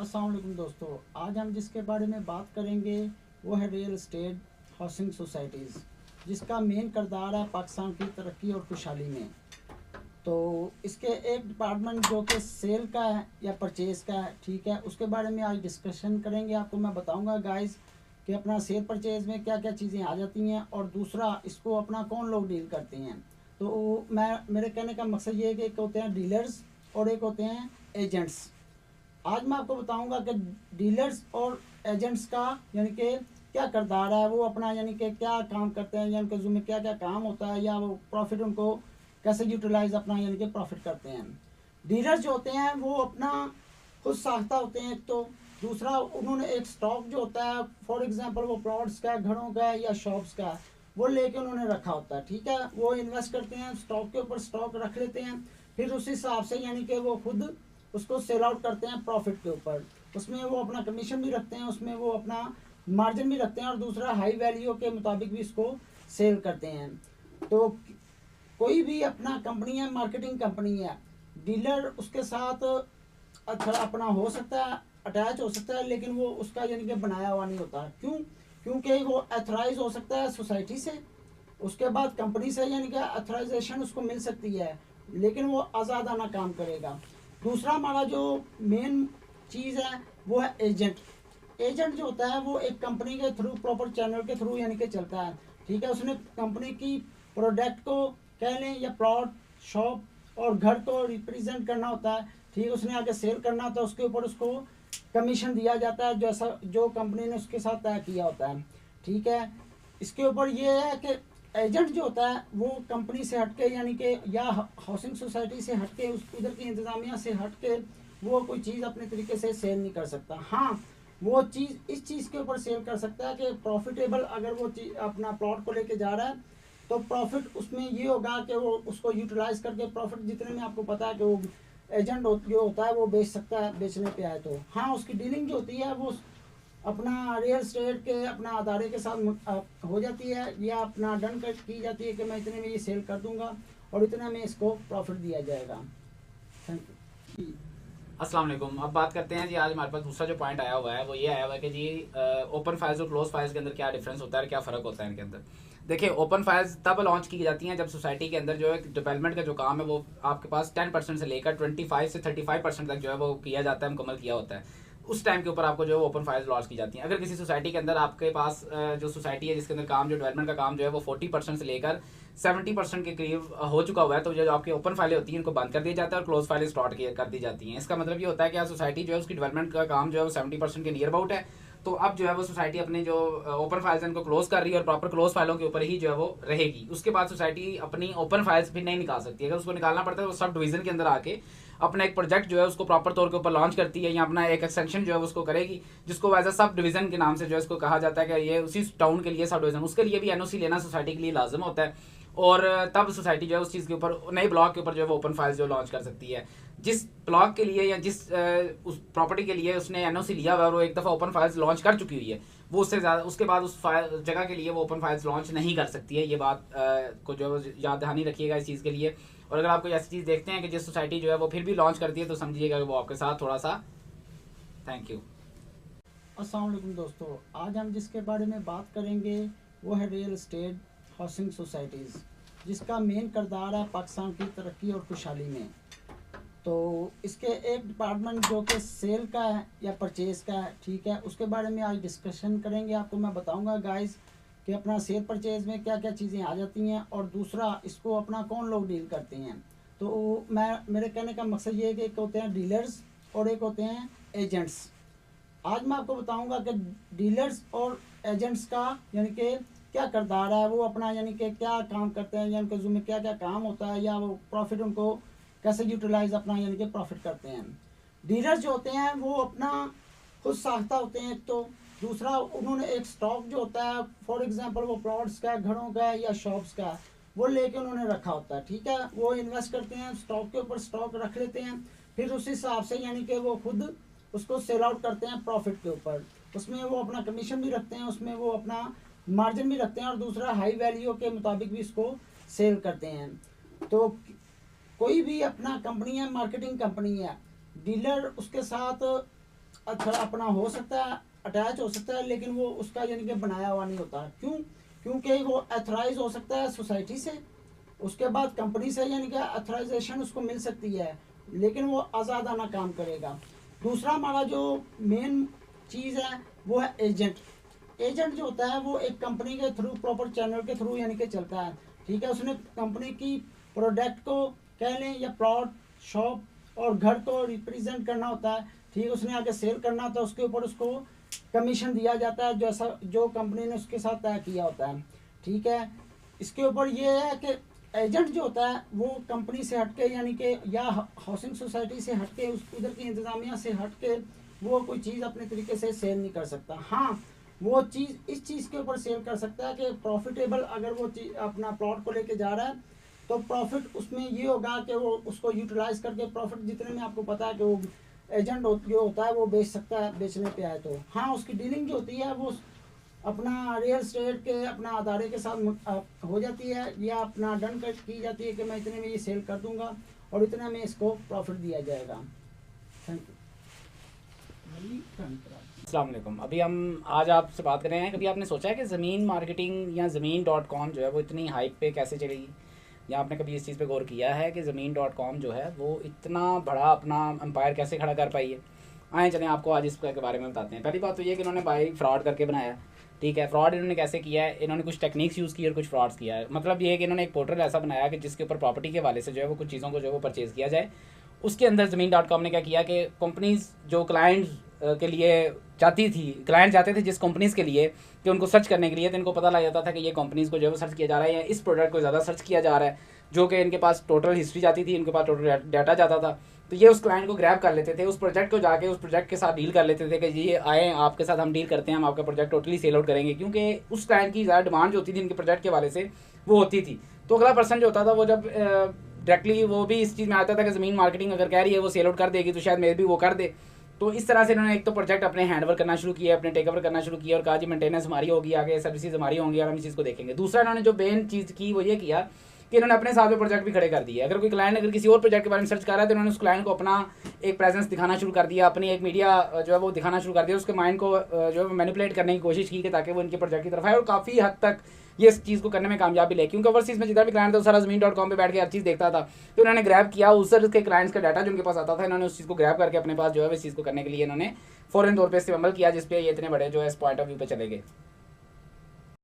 अस्सलाम वालेकुम दोस्तों, आज हम जिसके बारे में बात करेंगे वो है रियल एस्टेट हाउसिंग सोसाइटीज़, जिसका मेन किरदार है पाकिस्तान की तरक्की और खुशहाली में। तो इसके एक डिपार्टमेंट जो कि सेल का है या परचेज़ का है, ठीक है, उसके बारे में आज डिस्कशन करेंगे। आपको मैं बताऊंगा गाइस कि अपना सेल परचेज़ में क्या क्या चीज़ें आ जाती हैं और दूसरा इसको अपना कौन लोग डील करते हैं। तो मैं मेरे कहने का मकसद ये है कि एक होते हैं डीलर्स और एक होते हैं एजेंट्स। आज मैं आपको बताऊंगा कि डीलर्स और एजेंट्स का यानी कि क्या किरदार है, वो अपना यानी कि क्या काम करते हैं, या उनके ज़िम्मे क्या क्या काम होता है, या वो प्रॉफिट उनको कैसे यूटिलाइज अपना यानी कि प्रॉफिट करते हैं। डीलर्स जो होते हैं वो अपना खुद साख्ता होते हैं, एक तो दूसरा उन्होंने एक स्टॉक जो होता है, फॉर एग्जांपल वो प्लॉट्स का, घरों का या शॉप्स का, वो लेके उन्होंने रखा होता है, ठीक है। वो इन्वेस्ट करते हैं स्टॉक के ऊपर, स्टॉक रख लेते हैं, फिर उस हिसाब से यानी कि वो खुद उसको सेल आउट करते हैं प्रॉफिट के ऊपर। उसमें वो अपना कमीशन भी रखते हैं, उसमें वो अपना मार्जिन भी रखते हैं, और दूसरा हाई वैल्यू के मुताबिक भी इसको सेल करते हैं। तो कोई भी अपना कंपनी है, मार्केटिंग कंपनी है, डीलर उसके साथ अच्छा अपना हो सकता है, अटैच हो सकता है, लेकिन वो उसका यानी कि बनाया हुआ नहीं होता। क्यों? क्योंकि वो अथराइज हो सकता है सोसाइटी से, उसके बाद कंपनी से यानी कि अथराइजेशन उसको मिल सकती है, लेकिन वो आज़ादाना काम करेगा। दूसरा हमारा जो मेन चीज़ है वो है एजेंट। एजेंट जो होता है वो एक कंपनी के थ्रू, प्रॉपर चैनल के थ्रू यानी कि चलता है, ठीक है। उसने कंपनी की प्रोडक्ट को कह लें या प्लॉट, शॉप और घर को रिप्रेजेंट करना होता है, ठीक है। उसने आगे सेल करना होता है, उसके ऊपर उसको कमीशन दिया जाता है जैसा जो कंपनी ने उसके साथ तय किया होता है, ठीक है। इसके ऊपर ये है कि एजेंट जो होता है वो कंपनी से हटके यानी कि या हाउसिंग सोसाइटी से हटके, उस उधर की इंतज़ामिया से हटके वो कोई चीज़ अपने तरीके से सेल नहीं कर सकता। हाँ, वो चीज़ इस चीज़ के ऊपर सेल कर सकता है कि प्रॉफिटेबल अगर वो चीज़ अपना प्लॉट को लेके जा रहा है, तो प्रॉफिट उसमें ये होगा कि वो उसको यूटिलाइज करके प्रॉफिट जितने में आपको पता है कि वो एजेंट जो होता है वो बेच सकता है, बेचने पे आए तो। हाँ, उसकी डीलिंग जो होती है वो अपना रियल स्टेट के अपना अदारे के साथ हो जाती है, या अपना डन कर की जाती है कि मैं इतने में ये सेल कर दूंगा और इतने में इसको प्रॉफिट दिया जाएगा। Thank you. अस्सलाम वालेकुम। अब बात करते हैं जी। आज हमारे पास दूसरा जो पॉइंट आया हुआ है वो ये आया हुआ है कि जी ओपन फाइल्स और क्लोज फाइल्स के अंदर क्या डिफरेंस होता है, क्या फ़र्क होता है इनके अंदर। देखिए, ओपन फाइल्स तब लॉन्च की जाती हैं जब सोसाइटी के अंदर जो है डेवलपमेंट का जो काम है वो आपके पास 10% से लेकर 25 से 35% तक जो है वो किया जाता है, मुकम्मल किया होता है। उस टाइम के ऊपर आपको जो है ओपन फाइल्स लॉन्च की जाती हैं। अगर किसी सोसाइटी के अंदर आपके पास जो सोसाइटी है जिसके अंदर काम, जो डेवलपमेंट का काम जो है वो 40% से लेकर 70% के करीब हो चुका हुआ है, तो जो आपकी ओपन फाइलें होती हैं इनको बंद कर दिया जाता है और क्लोज फाइलें स्टार्ट कर दी जाती हैं। इसका मतलब ये होता है कि सोसाइटी जो है उसकी डेवलपमेंट का काम जो है वो 70% के नियर अबाउट है, तो अब जो है वो सोसाइटी अपने जो ओपन फाइल्स हैं इनको क्लोज कर रही है और प्रॉपर क्लोज फाइलों के ऊपर ही जो है वो रहेगी। उसके बाद सोसाइटी अपनी ओपन फाइल्स भी नहीं निकाल सकती। अगर उसको निकालना पड़ता है तो सब डिवीजन के अंदर आके अपना एक प्रोजेक्ट जो है उसको प्रॉपर तौर के ऊपर लॉन्च करती है, या अपना एक एक्सटेंशन जो है उसको करेगी, जिसको एज अ सब डिवीजन के नाम से जो है इसको कहा जाता है कि ये उसी टाउन के लिए सब डिवीजन। उसके लिए भी एनओसी लेना सोसाइटी के लिए लाजम होता है, और तब सोसाइटी जो है उस चीज़ के ऊपर, नए ब्लॉक के ऊपर जो है वो ओपन फाइल्स जो लॉन्च कर सकती है। जिस ब्लॉक के लिए या जिस उस प्रॉपर्टी के लिए उसने एनओसी लिया हुआ है और वो एक दफ़ा ओपन फाइल्स लॉन्च कर चुकी हुई है, वो उससे ज़्यादा उसके बाद उस जगह के लिए वो ओपन फाइल्स लॉन्च नहीं कर सकती है। ये बात को जो याद दहानी रखिएगा इस चीज़ के लिए। और अगर आप कोई ऐसी चीज़ देखते हैं कि जिस सोसाइटी जो है वो फिर भी लॉन्च करती है, तो समझिएगा कि वो आपके साथ थोड़ा सा। Thank you. अस्सलाम वालेकुम दोस्तों, आज हम जिसके बारे में बात करेंगे वो है रियल एस्टेट हाउसिंग सोसाइटीज़, जिसका मेन किरदार है पाकिस्तान की तरक्की और खुशहाली में। तो इसके एक डिपार्टमेंट जो कि सेल का है या परचेज़ का है, ठीक है, उसके बारे में आज डिस्कशन करेंगे। आपको मैं बताऊंगा गाइस कि अपना सेल परचेज़ में क्या क्या चीज़ें आ जाती हैं और दूसरा इसको अपना कौन लोग डील करते हैं। तो मैं मेरे कहने का मकसद ये है कि एक होते हैं डीलर्स और एक होते हैं एजेंट्स। आज मैं आपको बताऊंगा कि डीलर्स और एजेंट्स का यानी कि क्या किरदार है, वो अपना यानी कि क्या काम करते हैं, या उनके ज़िम्मे क्या क्या काम होता है, या वो प्रॉफिट उनको कैसे यूटिलाइज अपना यानी कि प्रॉफिट करते हैं। डीलर जो होते हैं वो अपना खुद साख्ता होते हैं, एक तो दूसरा उन्होंने एक स्टॉक जो होता है, फॉर एग्जांपल वो प्लॉट्स का, घरों का या शॉप्स का, वो लेके उन्होंने रखा होता है, ठीक है। वो इन्वेस्ट करते हैं स्टॉक के ऊपर, स्टॉक रख लेते हैं, फिर उस हिसाब से यानी कि वो खुद उसको सेल आउट करते हैं प्रॉफिट के ऊपर। उसमें वो अपना कमीशन भी रखते हैं, उसमें वो अपना मार्जिन भी रखते हैं, और दूसरा हाई वैल्यू के मुताबिक भी इसको सेल करते हैं। तो कोई भी अपना कंपनी है, मार्केटिंग कंपनी है, डीलर उसके साथ अपना हो सकता है, अटैच हो सकता है, लेकिन वो उसका यानी कि बनाया हुआ नहीं होता। क्यों? क्योंकि वो अथराइज हो सकता है सोसाइटी से, उसके बाद कंपनी से यानी कि अथराइजेशन उसको मिल सकती है, लेकिन वो आज़ादाना काम करेगा। दूसरा हमारा जो मेन चीज़ है वो है एजेंट। एजेंट जो होता है वो एक कंपनी के थ्रू, प्रॉपर चैनल के थ्रू यानी कि चलता है, ठीक है। उसने कंपनी की प्रोडक्ट को कह लें या प्लॉट, शॉप और घर को रिप्रेजेंट करना होता है, ठीक है। उसने आगे सेल करना होता है, उसके ऊपर उसको कमीशन दिया जाता है जैसा जो कंपनी ने उसके साथ तय किया होता है, ठीक है। इसके ऊपर ये है कि एजेंट जो होता है वो कंपनी से हटके यानी कि या हाउसिंग सोसाइटी से हटके, उस उधर की इंतज़ामिया से हटके वो कोई चीज़ अपने तरीके से सेल नहीं कर सकता। हाँ, वो चीज़ इस चीज़ के ऊपर सेल कर सकता है कि प्रॉफिटेबल अगर वो चीज़ अपना प्लॉट को लेके जा रहा है तो प्रॉफिट उसमें ये होगा कि वो उसको यूटिलाइज करके प्रॉफिट जितने में आपको पता है कि वो एजेंट जो होता है वो बेच सकता है, बेचने पे आए तो। हाँ, उसकी डीलिंग जो होती है वो अपना रियल स्टेट के अपना अदारे के साथ हो जाती है, या अपना डन कर की जाती है कि मैं इतने में ये सेल कर दूंगा और इतने में इसको प्रॉफिट दिया जाएगा। Thank you. अस्सलाम वालेकुम। अभी हम आज आपसे बात कर रहे हैं, कभी आपने सोचा है कि ज़मीन मार्केटिंग या ज़मीन.com जो है वो इतनी हाइप पे कैसे चलेगी, या आपने कभी इस चीज़ पे गौर किया है कि ज़मीन.com जो है वो इतना बड़ा अपना एम्पायर कैसे खड़ा कर पाई है? आए चलें आपको आज इसके बारे में बताते हैं। पहली बात तो ये कि इन्होंने भाई फ्रॉड करके बनाया, ठीक है। फ्रॉड इन्होंने कैसे किया है, इन्होंने कुछ टेक्निक्स यूज़ की और कुछ फ्रॉड्स किया है। मतलब ये है कि इन्होंने एक पोर्टल ऐसा बनाया कि जिसके ऊपर प्रॉपर्टी के हवाले से जो है वो कुछ चीज़ों को जो है वो परचेज़ किया जाए। उसके अंदर ज़मीन.com ने क्या किया कि कंपनीज़ जो क्लाइंट्स के लिए चाहती थी, क्लाइंट चाहते थे जिस कंपनीज़ के लिए कि उनको सर्च करने के लिए, तो इनको पता लग जाता था कि ये कंपनीज़ को जो है वो सर्च किया जा रहा है या इस प्रोडक्ट को ज़्यादा सर्च किया जा रहा है, जो कि इनके पास टोटल हिस्ट्री जाती थी, इनके पास टोटल डाटा जाता था। तो ये उस क्लाइंट को ग्रैब कर लेते थे, उस प्रोजेक्ट को जाके उस प्रोजेक्ट के साथ डील कर लेते थे कि ये आए आपके साथ हम डील करते हैं, हम आपका प्रोजेक्ट टोटली सेल आउट करेंगे, क्योंकि उस क्लाइंट की ज़्यादा डिमांड जो होती थी इनके प्रोजेक्ट के वाले से वो होती थी। तो अगला पर्सन जो होता था वो जब डायरेक्टली वो भी इस चीज़ में आता था कि ज़मीन मार्केटिंग अगर कह रही है वो सेल आउट कर देगी तो शायद मेरे भी वो कर दे। तो इस तरह से इन्होंने एक तो प्रोजेक्ट अपने हैंडओवर करना शुरू किया, अपने टेक ओवर करना शुरू किया और कहा जी मेंटेनेंस हमारी होगी, आगे सर्विसेज हमारी होंगी और हम इस चीज़ को देखेंगे। दूसरा इन्होंने जो मेन चीज़ की वो ये किया कि इन्होंने अपने साथ में प्रोजेक्ट भी खड़े कर दिए। अगर कोई क्लाइंट अगर किसी और प्रोजेक्ट के बारे में सर्च कर रहा है तो इन्होंने उस क्लाइंट को अपना एक प्रेजेंस दिखाना शुरू कर दिया, अपनी एक मीडिया जो है वो दिखाना शुरू कर दिया, उसके माइंड को जो है मैनिपुलेट करने की कोशिश की कि ताकि वो इनके प्रोजेक्ट की तरफ आए, और काफ़ी हद तक ये इस चीज़ को करने में कामयाबी ले। क्योंकि ओवरसीज़ में जितना भी क्लाइंट था सारा ज़मीन.com पे बैठ के हर चीज़ देखता था, तो इन्होंने ग्रैब किया उस के क्लाइंट्स का डाटा जो उनके पास आता था, इन्होंने उस चीज़ को ग्रैब करके अपने पास जो है इस चीज़ को करने के लिए इन्होंने फ़ौरन तौर पर इस्तेमाल किया, जिस पे ये इतने बड़े जो है इस पॉइंट ऑफ व्यू पे चले गए।